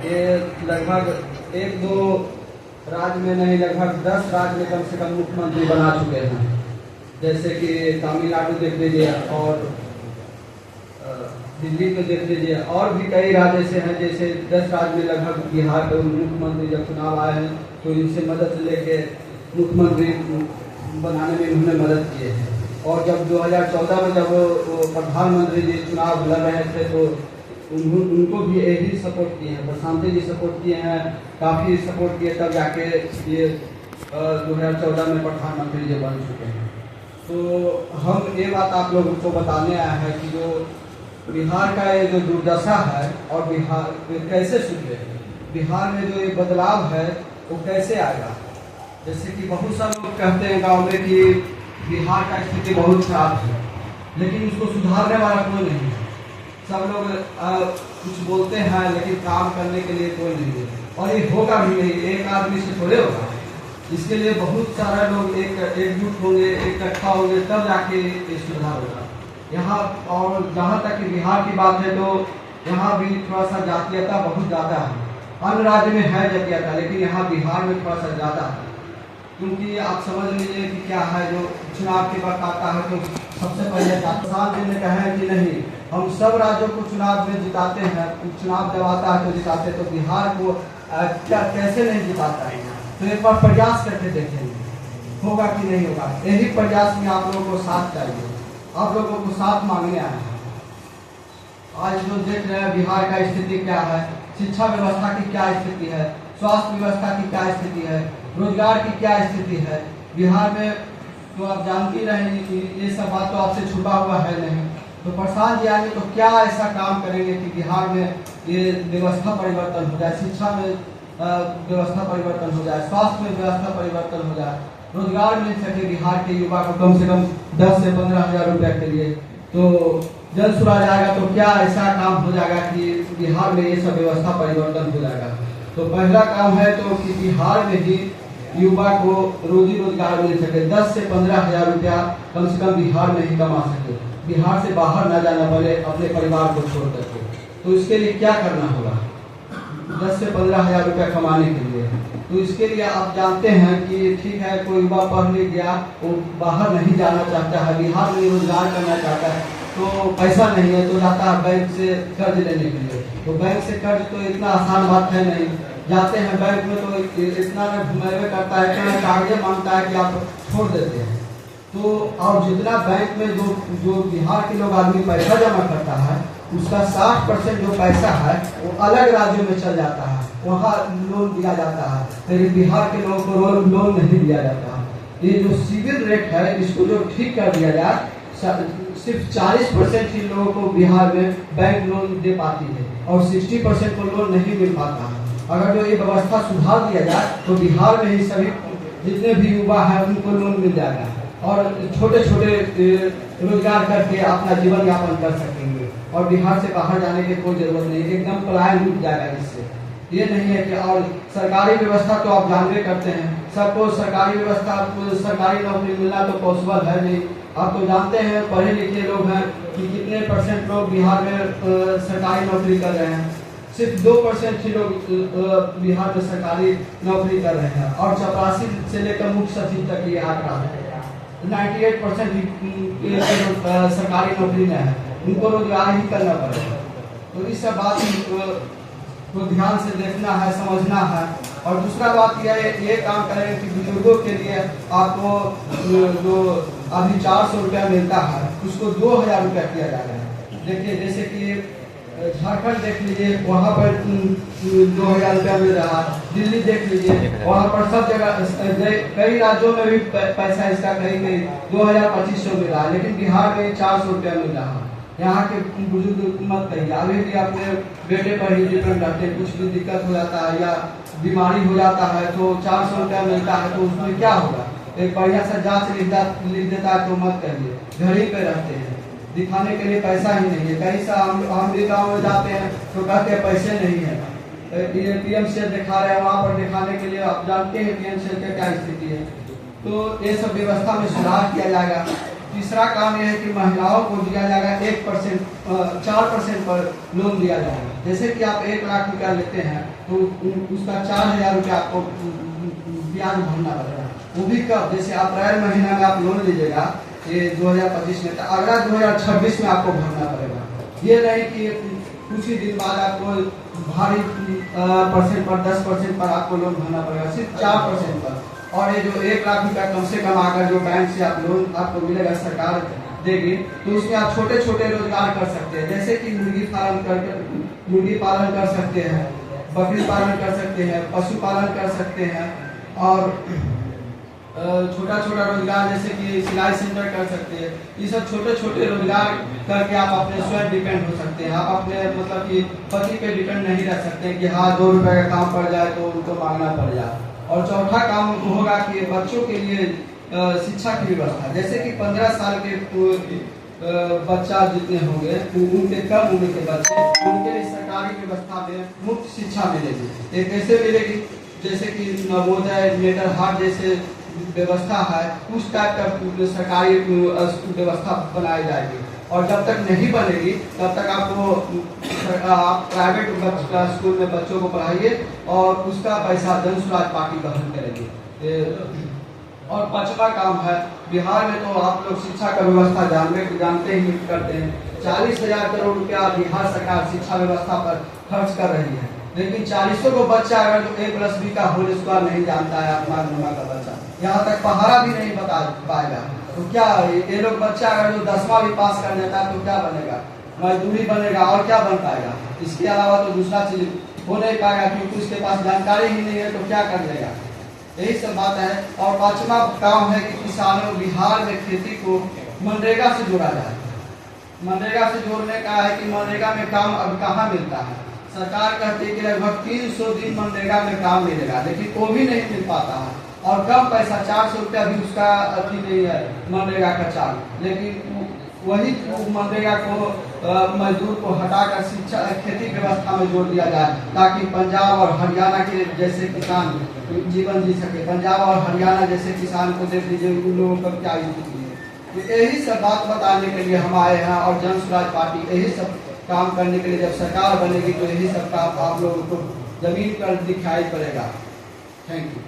ये लगभग एक दो राज्य में नहीं, लगभग 10 राज्य में कम से कम मुख्यमंत्री बना चुके हैं। जैसे कि तमिलनाडु देख लीजिए और दिल्ली को देख लीजिए, और भी कई राज्य ऐसे हैं। जैसे 10 राज्य में लगभग बिहार के मुख्यमंत्री जब चुनाव आए हैं तो इनसे मदद लेके मुख्यमंत्री बनाने में इन्होंने मदद किए हैं। और जब 2014 में जब प्रधानमंत्री जी चुनाव लड़ रहे थे तो उनको भी यही सपोर्ट किए हैं, प्रशांत जी सपोर्ट किए हैं, काफ़ी सपोर्ट किए, तब जाके ये 2014 में प्रधानमंत्री जी बन चुके हैं। तो हम ये बात आप लोगों को बताने आए हैं कि जो बिहार का ये जो दुर्दशा है और बिहार कैसे सुधरे, बिहार में जो ये बदलाव है वो कैसे आएगा। जैसे कि बहुत सारे लोग कहते हैं गांव में कि बिहार का स्थिति बहुत खराब है, लेकिन उसको सुधारने वाला कोई नहीं है। सब लोग कुछ बोलते हैं लेकिन काम करने के लिए कोई नहीं है, और ये होगा भी नहीं, एक आदमी से थोड़े होगा। इसके लिए बहुत सारा लोग एकजुट होंगे, इकट्ठा होंगे, तब जाके ये सुधार होगा यहाँ। और जहाँ तक बिहार की बात है तो यहाँ भी थोड़ा सा जातीयता बहुत ज़्यादा है। अन्य राज्य में है जातीयता, लेकिन यहाँ बिहार में थोड़ा सा ज़्यादा है। क्योंकि आप समझ लीजिए कि क्या है, जो चुनाव के वक्त आता है तो सबसे पहले प्रशांत जी ने कहा है कि नहीं, हम सब राज्यों को चुनाव में जिताते हैं, चुनाव जब आता है तो जिताते, तो बिहार को क्या कैसे नहीं जिताता है। तो एक बार प्रयास करके देखेंगे होगा कि नहीं होगा। यही प्रयास में आप लोगों को साथ चाहिए, आप लोगों को साथ मांगने आए हैं। आज जो देख रहे हैं बिहार का स्थिति क्या है, शिक्षा व्यवस्था की क्या स्थिति है, स्वास्थ्य व्यवस्था की क्या स्थिति है, रोजगार की क्या स्थिति है बिहार में, तो आप जानती रहेंगे कि ये सब बात तो आपसे छुपा हुआ है नहीं। तो प्रशांत जी आएंगे तो क्या ऐसा काम करेंगे कि बिहार में ये व्यवस्था परिवर्तन हो जाए, शिक्षा में व्यवस्था परिवर्तन हो जाए, स्वास्थ्य में व्यवस्था परिवर्तन हो जाए, रोजगार मिल सके बिहार के युवा को कम से कम 10 से 15 हजार रुपया के लिए। तो जल सुराज आएगा तो क्या ऐसा काम हो जाएगा कि बिहार में ये सब व्यवस्था परिवर्तन हो जाएगा। तो पहला काम है तो कि बिहार में ही युवा को रोजी रोजगार मिल सके, 10 से 15 हजार रुपया कम से कम बिहार में ही कमा सके, बिहार से बाहर न जाना पड़े अपने परिवार को छोड़ करके। तो इसके लिए क्या करना होगा 10 से 15 हजार रुपया कमाने के लिए। तो इसके लिए आप जानते हैं कि ठीक है, कोई युवा पढ़ लिख गया, वो बाहर नहीं जाना चाहता है, बिहार में रोजगार करना चाहता है, तो पैसा नहीं है तो जाता है बैंक से कर्ज लेने के लिए। तो बैंक से कर्ज तो इतना आसान बात है नहीं, जाते हैं बैंक में तो इतना घुमेवे करता है, इतना कागज मांगता है कि आप छोड़ देते हैं। तो और जितना बैंक में जो बिहार के लोग आदमी पैसा जमा करता है, उसका 60% जो पैसा है वो अलग राज्यों में चल जाता है, वहाँ लोन दिया जाता है, लेकिन बिहार के लोगों को लोन नहीं दिया जाता है। ये जो सिविल रेट है इसको जो ठीक कर दिया जाए, सिर्फ 40% ही लोगों को बिहार में बैंक लोन दे पाती है और 60% को लोन नहीं मिल पाता है। अगर जो ये व्यवस्था सुधार दिया जाए तो बिहार में ही सभी जितने भी युवा हैं उनको लोन मिल जाएगा और छोटे छोटे रोजगार करके अपना जीवन यापन कर सकेंगे और बिहार से बाहर जाने की कोई जरूरत नहीं, एकदम पलायन रुक जाएगा इससे। ये नहीं है कि और सरकारी व्यवस्था तो आप जानते करते हैं, सबको सरकारी व्यवस्था सरकारी नौकरी मिलना तो पॉसिबल है नहीं। आप तो जानते हैं पढ़े लिखे लोग हैं कि कितने % लोग बिहार में सरकारी नौकरी कर रहे हैं, सिर्फ 2% ही लोग बिहार में सरकारी नौकरी कर रहे हैं और चपरासी से लेकर मुख्य सचिव तक ये आंकड़ा है। 98% सरकारी नौकरी में है, उनको रोजगार ही करना पड़ेगा। तो इस सब बात को ध्यान से देखना है, समझना है। और दूसरा बात ये काम करें कि बुजुर्गों के लिए आपको जो अभी 400 रुपया मिलता है उसको 2000 रुपया किया जा रहा है। देखिए जैसे कि झारखंड देख लीजिए, वहाँ पर 2000 रुपया मिल रहा है, दिल्ली देख लीजिए, वहाँ पर सब जगह कई राज्यों में भी पैसा इसका कहीं 2000-2500 मिल रहा है, लेकिन बिहार में 400 रुपया मिल रहा है। यहाँ के बुजुर्ग मत कहिए, अभी भी अपने बेटे पर ही डिपेंड रहते हैं, कुछ भी दिक्कत हो जाता है या बीमारी हो जाता है तो 400 रुपया मिलता है, तो उसमें क्या होगा, एक बढ़िया सा जाँच लिख देता है तो मत करिए, घर ही पे रहते हैं, दिखाने के लिए पैसा ही नहीं है। कहीं से हम भी गाँव में जाते हैं तो कहते हैं पैसे नहीं है, PMCH दिखा रहे हैं, वहाँ पर दिखाने के लिए आप जानते हैं PMCH की क्या स्थिति है। तो ये सब व्यवस्था में सुधार किया जाएगा तीसरा काम यह है कि महिलाओं को दिया जाएगा 4% पर लोन दिया जाएगा। जैसे कि आप 1 लाख रुपया लेते हैं तो उसका 4,000 रुपया आपको ब्याज भरना पड़ेगा। वो भी कब, जैसे अप्रैल महीना में आप लोन लीजिएगा ये 2025 में, तो अगला 2026 में आपको भरना पड़ेगा। ये नहीं कि कुछ ही दिन बाद आपको भारी परसेंट पर 10% पर आपको लोन भरना पड़ेगा, सिर्फ 4% पर। और ये जो 1 लाख रुपया कम से कम आकर जो बैंक से आप लोन आपको मिलेगा, सरकार देगी, तो उसमें आप छोटे छोटे रोजगार कर सकते हैं। जैसे कि मुर्गी पालन कर सकते हैं, बकरी पालन कर सकते हैं, पशुपालन कर सकते हैं, और छोटा छोटा रोजगार जैसे कि सिलाई सेंटर कर सकते हैं। ये सब छोटे छोटे रोजगार करके आप अपने स्वयं डिपेंड हो सकते हैं। आप अपने मतलब कि पति पे डिपेंड नहीं रह सकते कि हाँ 2 रुपए का काम पड़ जाए तो उनको मांगना पड़ जाए। और चौथा काम होगा कि बच्चों के लिए शिक्षा की व्यवस्था, जैसे कि 15 साल के बच्चा जितने होंगे उनके कम उम्र के बच्चे, उनके लिए सरकारी व्यवस्था में मुफ्त शिक्षा मिलेगी। ये कैसे मिलेगी, जैसे कि नवोदय, नेटर हाट जैसे व्यवस्था है, उस टाइप का सरकारी व्यवस्था बनाई जाएगी। और जब तक नहीं बनेगी तब तक आपको आप प्राइवेट स्कूल में बच्चों को पढ़ाइए और उसका पैसा जन स्वराज पार्टी वहन करेगी। और 5वां काम है, बिहार में तो आप लोग शिक्षा का व्यवस्था जानते ही करते हैं। 40,000 करोड़ रुपया बिहार सरकार शिक्षा व्यवस्था पर खर्च कर रही है, लेकिन 40 को बच्चा अगर जो A+B का होल स्क्वायर नहीं जानता है, अपना नुमा का बच्चा यहाँ तक पहाड़ा भी नहीं बता पाएगा, तो क्या ये लोग बच्चा अगर जो 10वां भी पास कर लेता है तो क्या बनेगा, मजदूरी बनेगा और क्या बन पाएगा। इसके अलावा तो दूसरा चीज हो नहीं पाएगा, क्योंकि उसके पास जानकारी ही नहीं है तो क्या कर लेगा। यही सब बात है। और 5वां काम है कि किसानों बिहार में खेती को मनरेगा से जोड़ा जाए। मनरेगा से जोड़ने का है कि मनरेगा में काम अब कहाँ मिलता है। सरकार कहती है कि लगभग 300 दिन मनरेगा में काम मिलेगा, लेकिन वो भी नहीं मिल पाता है। और कम पैसा 400 रुपया भी उसका अति नहीं है मनरेगा का चार्ज, लेकिन वही मनरेगा को मजदूर को हटाकर शिक्षा खेती व्यवस्था में जोड़ दिया जाए, ताकि पंजाब और हरियाणा के जैसे किसान जीवन जी सके। पंजाब और हरियाणा जैसे किसान को देख लीजिए, उन लोगों का क्या स्थिति है। तो यही सब बात बताने के लिए हम आए हैं, और जन स्वराज पार्टी यही सब काम करने के लिए जब सरकार बनेगी तो यही सब काम आप लोगों को जमीन पर दिखाई पड़ेगा। Thank you.